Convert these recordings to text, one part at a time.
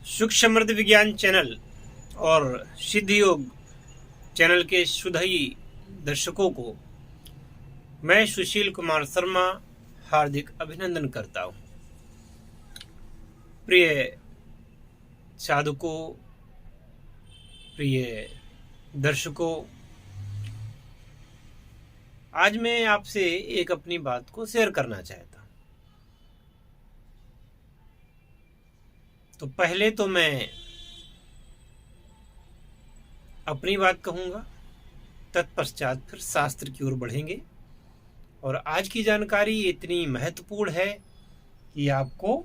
सुख समृद्ध विज्ञान चैनल और सिद्ध योग चैनल के शुद्ध दर्शकों को मैं सुशील कुमार शर्मा हार्दिक अभिनंदन करता हूँ। प्रिय साधकों, प्रिय दर्शकों, आज मैं आपसे एक अपनी बात को शेयर करना चाहता हूँ। तो पहले तो मैं अपनी बात कहूँगा, तत्पश्चात फिर शास्त्र की ओर बढ़ेंगे। और आज की जानकारी इतनी महत्वपूर्ण है कि आपको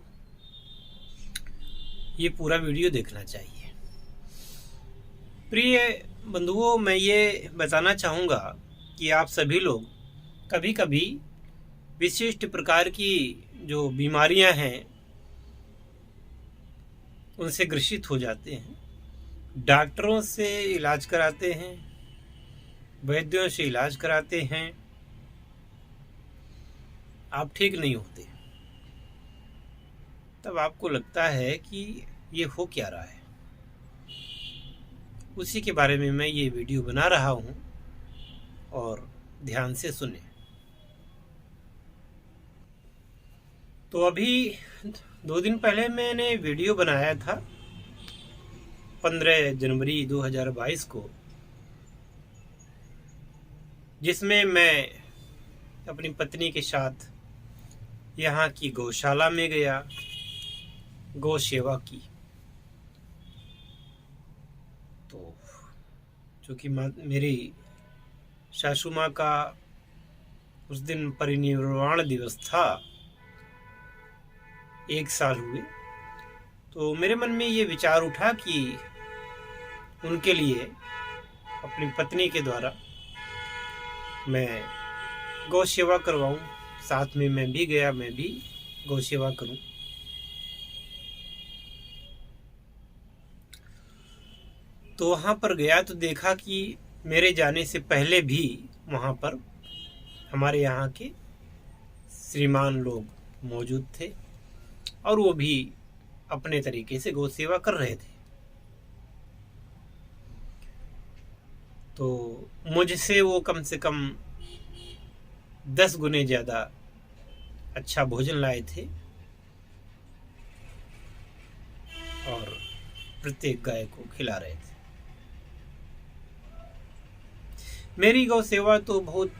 ये पूरा वीडियो देखना चाहिए। प्रिय बंधुओं, मैं ये बताना चाहूँगा कि आप सभी लोग कभी कभी विशिष्ट प्रकार की जो बीमारियां हैं उनसे ग्रसित हो जाते हैं। डॉक्टरों से इलाज कराते हैं, वैद्यों से इलाज कराते हैं, आप ठीक नहीं होते। तब आपको लगता है कि ये हो क्या रहा है। उसी के बारे में मैं ये वीडियो बना रहा हूँ और ध्यान से सुने। तो अभी 2 दिन पहले मैंने वीडियो बनाया था 15 जनवरी 2022 को, जिसमें मैं अपनी पत्नी के साथ यहाँ की गौशाला में गया, गौ सेवा की। तो चूँकि मेरी सासू माँ का उस दिन परिनिर्वाण दिवस था, 1 साल हुए, तो मेरे मन में ये विचार उठा कि उनके लिए अपनी पत्नी के द्वारा मैं गौ सेवा करवाऊँ। साथ में मैं भी गया, मैं भी गौ सेवा करूँ। तो वहाँ पर गया तो देखा कि मेरे जाने से पहले भी वहाँ पर हमारे यहाँ के श्रीमान लोग मौजूद थे और वो भी अपने तरीके से गौ सेवा कर रहे थे। तो मुझसे वो कम से कम 10 गुने ज़्यादा अच्छा भोजन लाए थे और प्रत्येक गाय को खिला रहे थे। मेरी गौ सेवा तो बहुत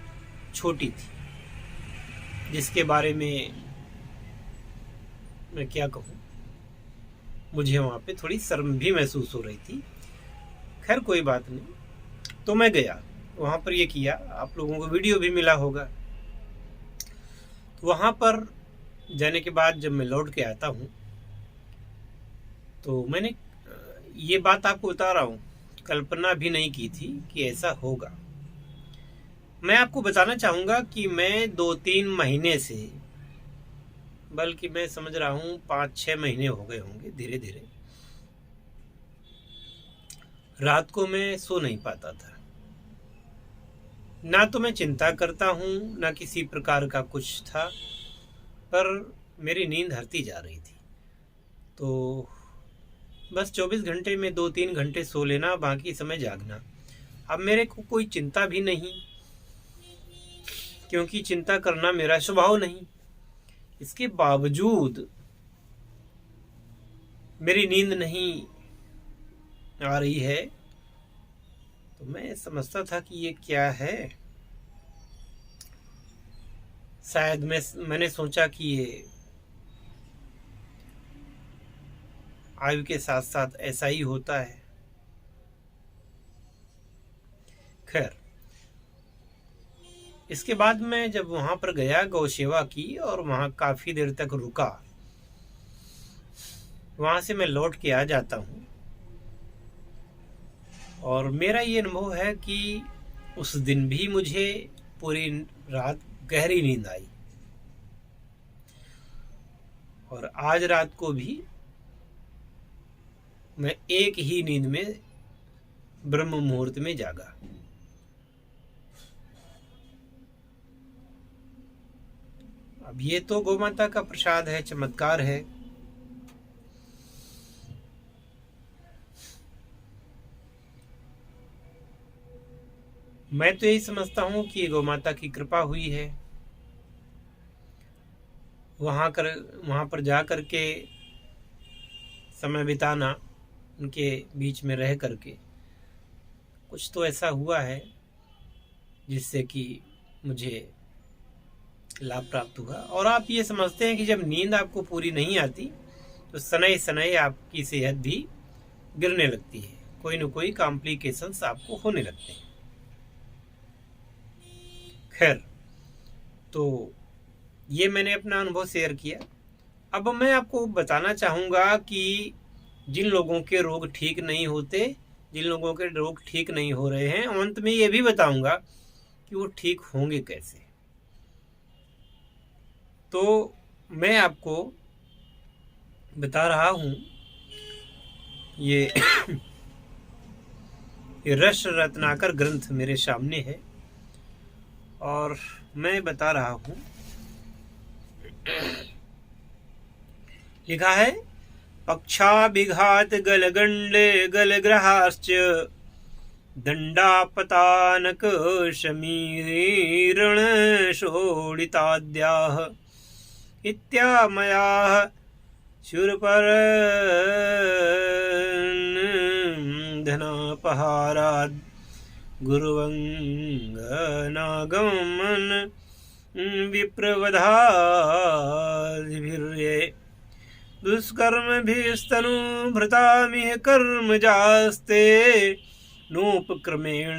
छोटी थी, जिसके बारे में मैं क्या कहूँ, मुझे वहाँ पे थोड़ी शर्म भी महसूस हो रही थी। खैर कोई बात नहीं। तो मैं गया वहाँ पर, ये किया, आप लोगों को वीडियो भी मिला होगा। तो वहाँ पर जाने के बाद जब मैं लौट के आता हूँ तो मैंने ये बात आपको बता रहा हूँ, कल्पना भी नहीं की थी कि ऐसा होगा। मैं आपको बताना चाहूँगा कि मैं 2-3 महीने से, बल्कि मैं समझ रहा हूँ 5-6 महीने हो गए होंगे, धीरे धीरे रात को मैं सो नहीं पाता था। ना तो मैं चिंता करता हूँ, ना किसी प्रकार का कुछ था, पर मेरी नींद हरती जा रही थी। तो बस 24 घंटे में 2-3 घंटे सो लेना, बाकी समय जागना। अब मेरे को कोई चिंता भी नहीं, क्योंकि चिंता करना मेरा स्वभाव नहीं। इसके बावजूद मेरी नींद नहीं आ रही है। तो मैं समझता था कि ये क्या है। शायद मैंने सोचा कि ये आयु के साथ साथ ऐसा ही होता है। खैर, इसके बाद मैं जब वहां पर गया, गौ सेवा की और वहां काफी देर तक रुका। वहां से मैं लौट के आ जाता हूँ और मेरा ये अनुभव है कि उस दिन भी मुझे पूरी रात गहरी नींद आई और आज रात को भी मैं एक ही नींद में ब्रह्म मुहूर्त में जागा। अब ये तो गौ माता का प्रसाद है, चमत्कार है। मैं तो यही समझता हूँ कि गौ माता की कृपा हुई है। वहाँ पर जा कर के समय बिताना, उनके बीच में रह करके कुछ तो ऐसा हुआ है जिससे कि मुझे लाभ प्राप्त हुआ। और आप ये समझते हैं कि जब नींद आपको पूरी नहीं आती तो सनई सनई आपकी सेहत भी गिरने लगती है, कोई न कोई कॉम्प्लिकेशंस आपको होने लगते हैं। खैर, तो ये मैंने अपना अनुभव शेयर किया। अब मैं आपको बताना चाहूँगा कि जिन लोगों के रोग ठीक नहीं होते, जिन लोगों के रोग ठीक नहीं हो रहे हैं, अंत में ये भी बताऊँगा कि वो ठीक होंगे कैसे। तो मैं आपको बता रहा हूँ, ये ये रस रत्नाकर ग्रंथ मेरे सामने है और मैं बता रहा हूँ। लिखा है, पक्षाभिघात गलगंडे गलग्रहाश्च दंडापतानक शमीरण शोणिताद्याः इत्यामयाः शूरपर धनापहाराद् गुरुवंगनागमन विप्रवधाभिर्ये दुष्कर्मभिस्तनुभृतामिह कर्मजास्ते नोपक्रमेण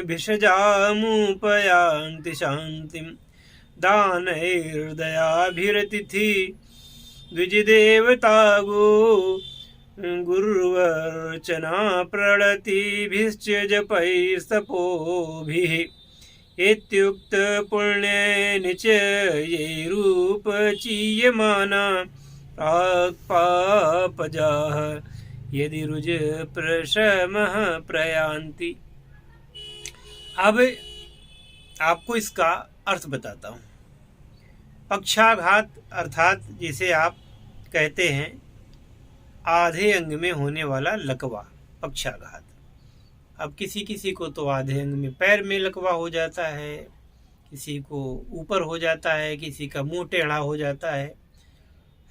भिषजामुपयान्ति शान्तिं दानैर्दयाभिरतिथि द्विजदेवतागो गुरुवर्चना प्रणतिभिश्च जपैस्तपोभिः इत्युक्त पुण्येन च ये रूपचीयमाना पापजाः यदि रुज प्रशमः प्रयान्ति। अब आपको इसका अर्थ बताता हूँ। पक्षाघात अर्थात जिसे आप कहते हैं आधे अंग में होने वाला लकवा, पक्षाघात। अब किसी किसी को तो आधे अंग में, पैर में लकवा हो जाता है, किसी को ऊपर हो जाता है, किसी का मुंह टेढ़ा हो जाता है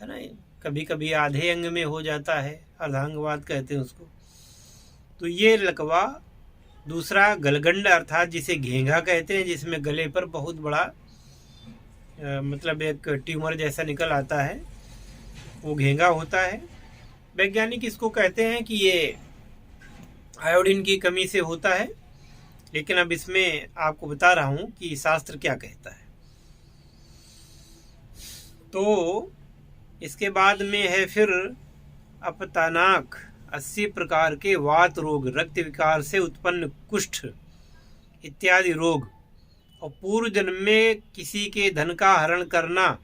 ना। कभी कभी आधे अंग में हो जाता है, अर्धांगवाद कहते हैं उसको। तो ये लकवा। दूसरा गलगंड अर्थात जिसे घेंघा कहते हैं, जिसमें गले पर बहुत बड़ा मतलब एक ट्यूमर जैसा निकल आता है, वो घेंघा होता है। वैज्ञानिक इसको कहते हैं कि ये आयोडीन की कमी से होता है, लेकिन अब इसमें आपको बता रहा हूँ कि शास्त्र क्या कहता है। तो इसके बाद में है फिर अपतानाक, 80 प्रकार के वात रोग, रक्त विकार से उत्पन्न कुष्ठ इत्यादि रोग, और पूर्व जन्म में किसी के धन का हरण करना,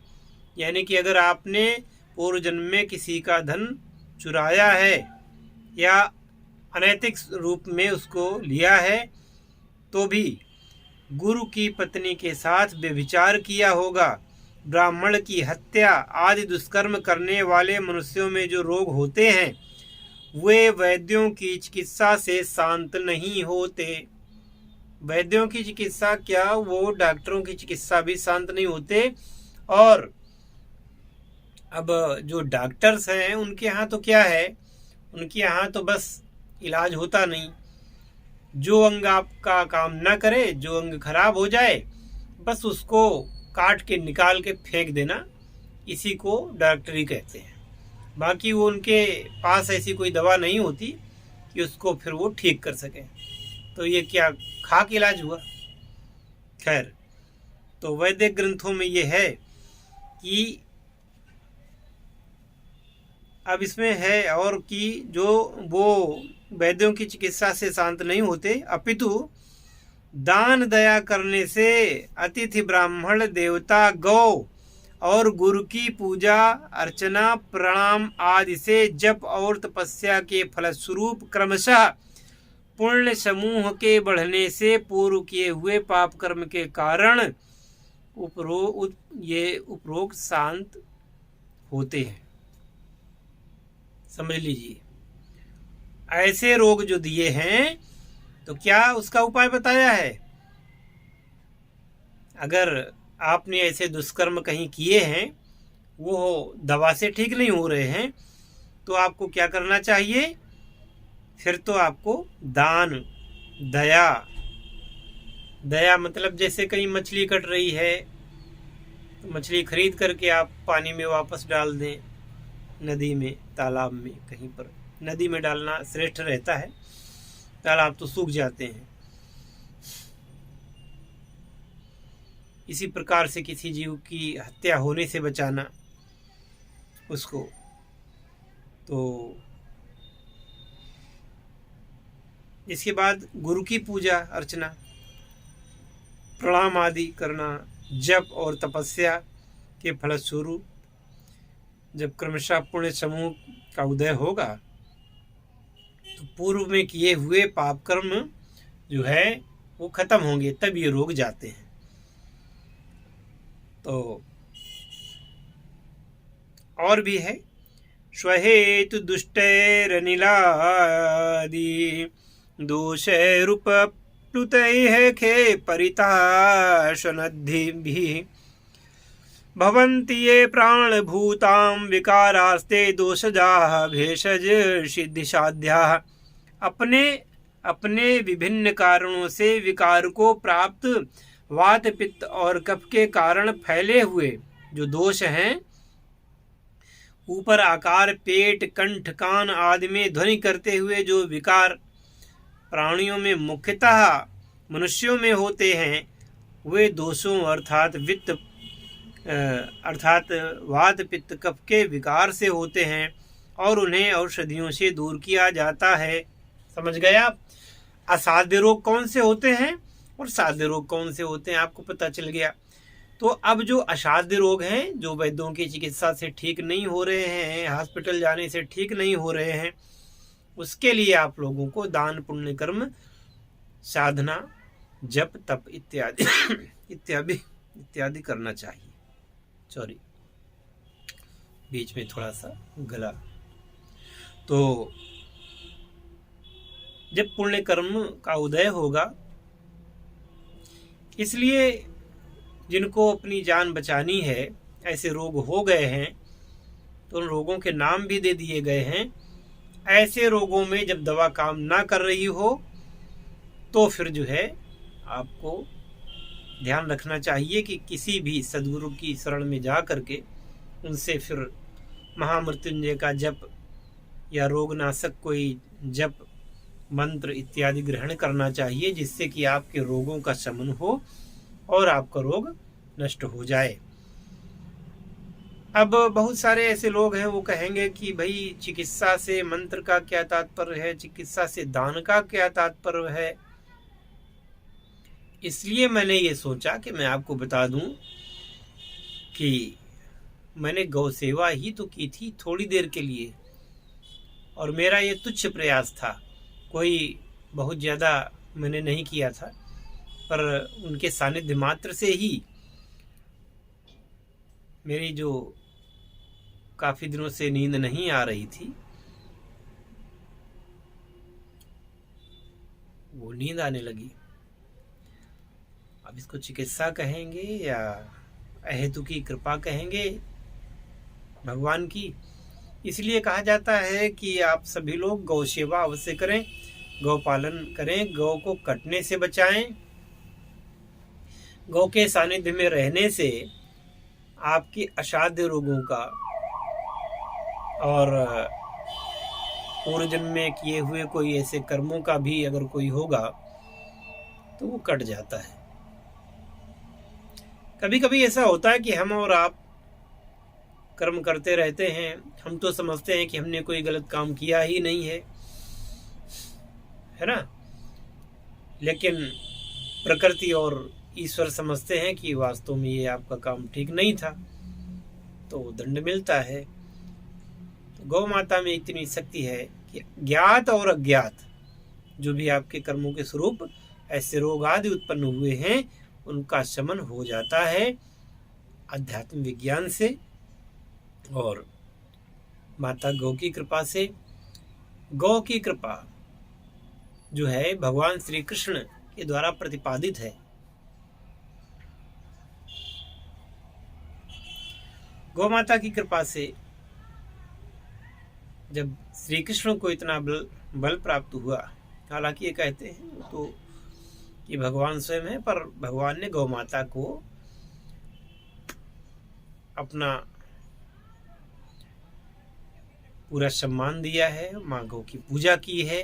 यानी कि अगर आपने पूर्व जन्म में किसी का धन चुराया है या अनैतिक रूप में उसको लिया है, तो भी गुरु की पत्नी के साथ व्यभिचार किया होगा, ब्राह्मण की हत्या आदि दुष्कर्म करने वाले मनुष्यों में जो रोग होते हैं वे वैद्यों की चिकित्सा से शांत नहीं होते। वैद्यों की चिकित्सा क्या, वो डॉक्टरों की चिकित्सा भी शांत नहीं होते। और अब जो डॉक्टर्स हैं उनके यहाँ तो क्या है, उनके यहाँ तो बस इलाज होता नहीं। जो अंग आपका काम ना करे, जो अंग खराब हो जाए, बस उसको काट के निकाल के फेंक देना, इसी को डॉक्टरी कहते हैं। बाकी वो उनके पास ऐसी कोई दवा नहीं होती कि उसको फिर वो ठीक कर सके। तो ये क्या खाक इलाज हुआ। खैर, तो वैदिक ग्रंथों में ये है कि अब इसमें है और कि जो वो वैद्यों की चिकित्सा से शांत नहीं होते, अपितु दान दया करने से, अतिथि ब्राह्मण देवता गौ और गुरु की पूजा अर्चना प्रणाम आदि से, जप और तपस्या के फलस्वरूप क्रमशः पुण्य समूह के बढ़ने से पूर्व किए हुए पाप कर्म के कारण उपरोक्त शांत होते हैं। समझ लीजिए, ऐसे रोग जो दिए हैं तो क्या उसका उपाय बताया है। अगर आपने ऐसे दुष्कर्म कहीं किए हैं, वो दवा से ठीक नहीं हो रहे हैं, तो आपको क्या करना चाहिए? फिर तो आपको दान, दया, दया मतलब जैसे कहीं मछली कट रही है तो मछली खरीद करके आप पानी में वापस डाल दें, नदी में, तालाब में, कहीं पर। नदी में डालना श्रेष्ठ रहता है, तालाब तो सूख जाते हैं। इसी प्रकार से किसी जीव की हत्या होने से बचाना उसको। तो इसके बाद गुरु की पूजा अर्चना, प्रणाम आदि करना, जप और तपस्या के फलस्वरूप जब क्रमशः पुण्य समूह का उदय होगा तो पूर्व में किए हुए पाप कर्म जो है वो खत्म होंगे, तब ये रोग जाते हैं। तो और भी है, स्वहेतु दुष्टैरनिलादि दोषैरुपप्लुतैः खे परिताशनद्भिः भवन्ति ये प्राणभूतां विकारास्ते दोषजाः भेषज सिद्धिसाध्याः। अपने अपने विभिन्न कारणों से विकार को प्राप्त वात, पित्त और कफ के कारण फैले हुए जो दोष हैं, ऊपर आकार, पेट, कंठ, कान आदि में ध्वनि करते हुए जो विकार प्राणियों में मुख्यतः मनुष्यों में होते हैं, वे दोषों अर्थात वात, पित्त, कफ के विकार से होते हैं और उन्हें औषधियों से दूर किया जाता है। समझ गए आप? असाध्य रोग कौन से होते हैं और साध्य रोग कौन से होते हैं, आपको पता चल गया। तो अब जो असाध्य रोग हैं, जो वैद्यों की चिकित्सा से ठीक नहीं हो रहे हैं, हॉस्पिटल जाने से ठीक नहीं हो रहे हैं, उसके लिए आप लोगों को दान, पुण्य कर्म, साधना, जप, तप इत्यादि इत्यादि करना चाहिए। सॉरी, बीच में थोड़ा सा गला। तो जब पुण्य कर्म का उदय होगा, इसलिए जिनको अपनी जान बचानी है, ऐसे रोग हो गए हैं तो उन रोगों के नाम भी दे दिए गए हैं। ऐसे रोगों में जब दवा काम ना कर रही हो तो फिर जो है आपको ध्यान रखना चाहिए कि किसी भी सद्गुरु की शरण में जा करके उनसे फिर महामृत्युंजय का जप या रोगनाशक कोई जप, मंत्र इत्यादि ग्रहण करना चाहिए, जिससे कि आपके रोगों का शमन हो और आपका रोग नष्ट हो जाए। अब बहुत सारे ऐसे लोग हैं, वो कहेंगे कि भाई चिकित्सा से मंत्र का क्या तात्पर्य है, चिकित्सा से दान का क्या तात्पर्य है। इसलिए मैंने ये सोचा कि मैं आपको बता दूं कि मैंने गौ सेवा ही तो की थी थोड़ी देर के लिए, और मेरा ये तुच्छ प्रयास था, कोई बहुत ज़्यादा मैंने नहीं किया था, पर उनके सानिध्य मात्र से ही मेरी जो काफ़ी दिनों से नींद नहीं आ रही थी, वो नींद आने लगी। अब इसको चिकित्सा कहेंगे या अहेतु की कृपा कहेंगे भगवान की। इसलिए कहा जाता है कि आप सभी लोग गौ सेवा अवश्य करें, गौ पालन करें, गौ को कटने से बचाएं। गौ के सानिध्य में रहने से आपकी असाध्य रोगों का और पूर्व जन्म में किए हुए कोई ऐसे कर्मों का भी अगर कोई होगा तो वो कट जाता है। कभी कभी ऐसा होता है कि हम और आप कर्म करते रहते हैं, हम तो समझते हैं कि हमने कोई गलत काम किया ही नहीं है ना, लेकिन प्रकृति और ईश्वर समझते हैं कि वास्तव में ये आपका काम ठीक नहीं था, तो दंड मिलता है। तो गौ माता में इतनी शक्ति है कि ज्ञात और अज्ञात जो भी आपके कर्मों के स्वरूप ऐसे रोग आदि उत्पन्न हुए हैं, उनका शमन हो जाता है आध्यात्मिक विज्ञान से और माता गौ की कृपा से। गौ की कृपा जो है भगवान श्री कृष्ण के द्वारा प्रतिपादित है। गौ माता की कृपा से जब श्री कृष्ण को इतना बल प्राप्त हुआ, हालांकि ये कहते हैं तो कि भगवान स्वयं है, पर भगवान ने गौ माता को अपना पूरा सम्मान दिया है, माँ गौ की पूजा की है।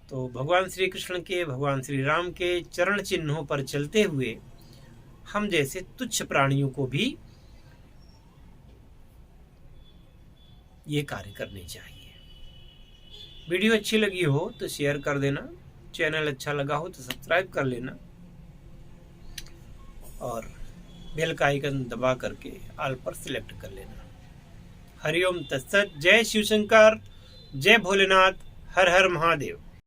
तो भगवान श्री कृष्ण के, भगवान श्री राम के चरण चिन्हों पर चलते हुए हम जैसे तुच्छ प्राणियों को भी ये कार्य करने चाहिए। वीडियो अच्छी लगी हो तो शेयर कर देना, चैनल अच्छा लगा हो तो सब्सक्राइब कर लेना और बेल का आइकन दबा करके ऑल पर सिलेक्ट कर लेना। हरिओम तत्सत। जय शिव शंकर, जय भोलेनाथ, हर हर महादेव।